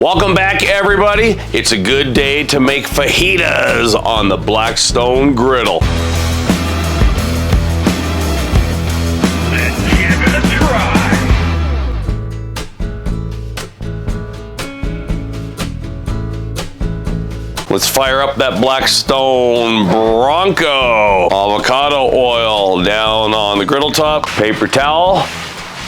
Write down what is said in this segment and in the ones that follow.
Welcome back, everybody. It's a good day to make fajitas on the Blackstone Griddle. Let's give it a try. Let's fire up that Blackstone Bronco. Avocado oil down on the griddle top. Paper towel.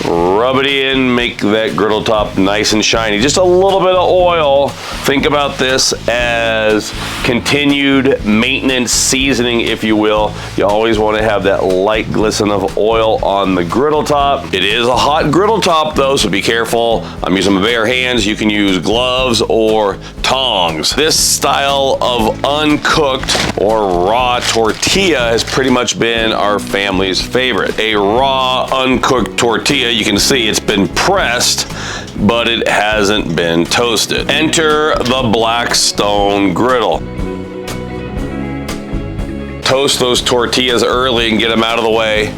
Rub it in, make that griddle top nice and shiny. Just a little bit of oil. Think about this as continued maintenance seasoning, if you will. You always want to have that light glisten of oil on the griddle top. It is a hot griddle top though, so be careful. I'm using my bare hands. You can use gloves or tongs. This style of uncooked or raw tortilla has pretty much been our family's favorite. A raw, uncooked tortilla, you can see it's been pressed, but it hasn't been toasted. Enter the Blackstone Griddle. Toast those tortillas early and get them out of the way.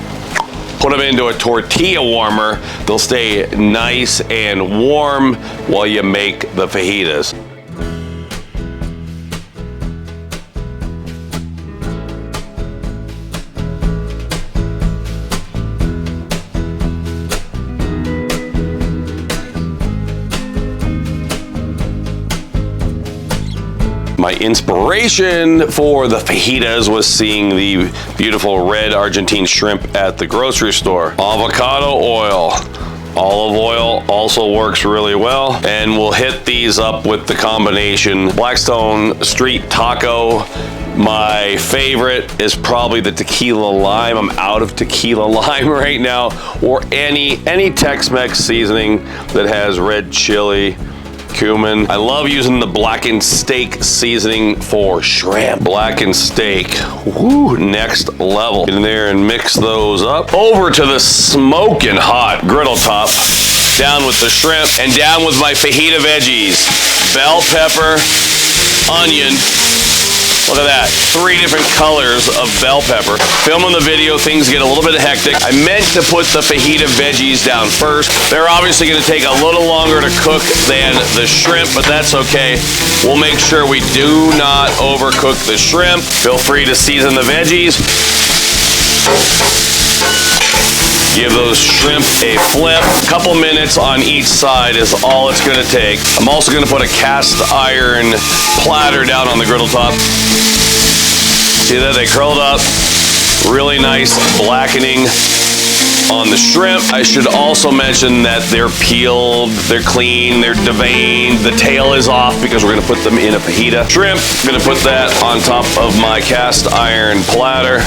Put them into a tortilla warmer. They'll stay nice and warm while you make the fajitas. My inspiration for the fajitas was seeing the beautiful red Argentine shrimp at the grocery store. Avocado oil. Olive oil also works really well. And we'll hit these up with the combination Blackstone Street Taco. My favorite is probably the tequila lime. I'm out of tequila lime right now. Or any Tex-Mex seasoning that has red chili, cumin. I love using the blackened steak seasoning for shrimp. Blackened steak, woo, next level. Get in there and mix those up. Over to the smoking hot griddle top. Down with the shrimp and down with my fajita veggies. Bell pepper, onion. Look at that, 3 different colors of bell pepper. Filming the video, things get a little bit hectic. I meant to put the fajita veggies down first. They're obviously gonna take a little longer to cook than the shrimp, but that's okay. We'll make sure we do not overcook the shrimp. Feel free to season the veggies. Give those shrimp a flip. A couple minutes on each side is all it's gonna take. I'm also gonna put a cast iron platter down on the griddle top. See that, they curled up. Really nice blackening on the shrimp. I should also mention that they're peeled, they're clean, they're deveined. The tail is off because we're gonna put them in a fajita. Shrimp, I'm gonna put that on top of my cast iron platter.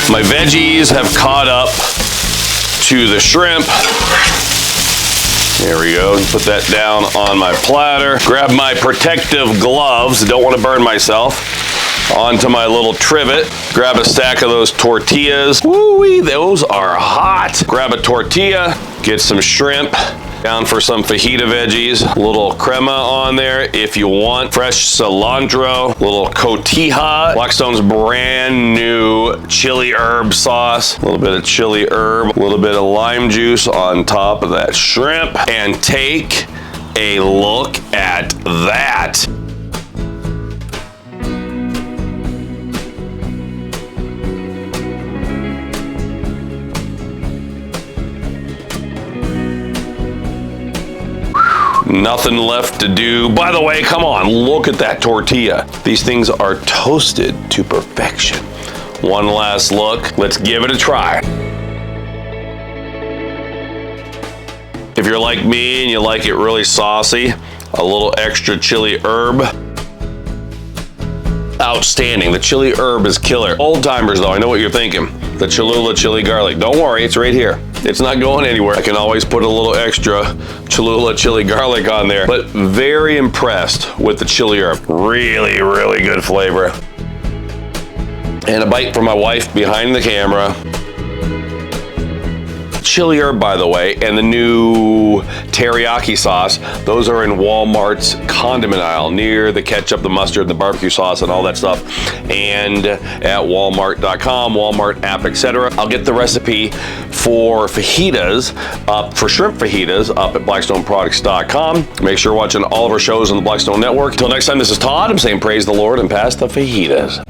My veggies have caught up to the shrimp. There we go. Put that down on my platter. Grab my protective gloves. Don't want to burn myself. Onto my little trivet. Grab a stack of those tortillas. Woo-wee, those are hot. Grab a tortilla. Get some shrimp. Down for some fajita veggies, a little crema on there if you want, fresh cilantro, a little Cotija, Blackstone's brand new chili herb sauce, a little bit of chili herb, a little bit of lime juice on top of that shrimp, and take a look at that. Nothing left to do. By the way, come on, look at that tortilla. These things are toasted to perfection. One last look. Let's give it a try. If you're like me and you like it really saucy, a little extra chili herb. Outstanding. The chili herb is killer. Old timers though, I know what you're thinking. The Cholula chili garlic. Don't worry, it's right here. It's not going anywhere. I can always put a little extra Cholula chili garlic on there, but very impressed with the chili herb. Really, really good flavor. And a bite from my wife behind the camera. chili herb, by the way, and the new teriyaki sauce. Those are in Walmart's condiment aisle, near the ketchup, the mustard, the barbecue sauce, and all that stuff. And at walmart.com, Walmart app, etc. I'll get the recipe for fajitas up, for shrimp fajitas, up at blackstoneproducts.com. Make sure you're watching all of our shows on the Blackstone Network. Until next time, this is Todd. I'm saying praise the Lord and pass the fajitas.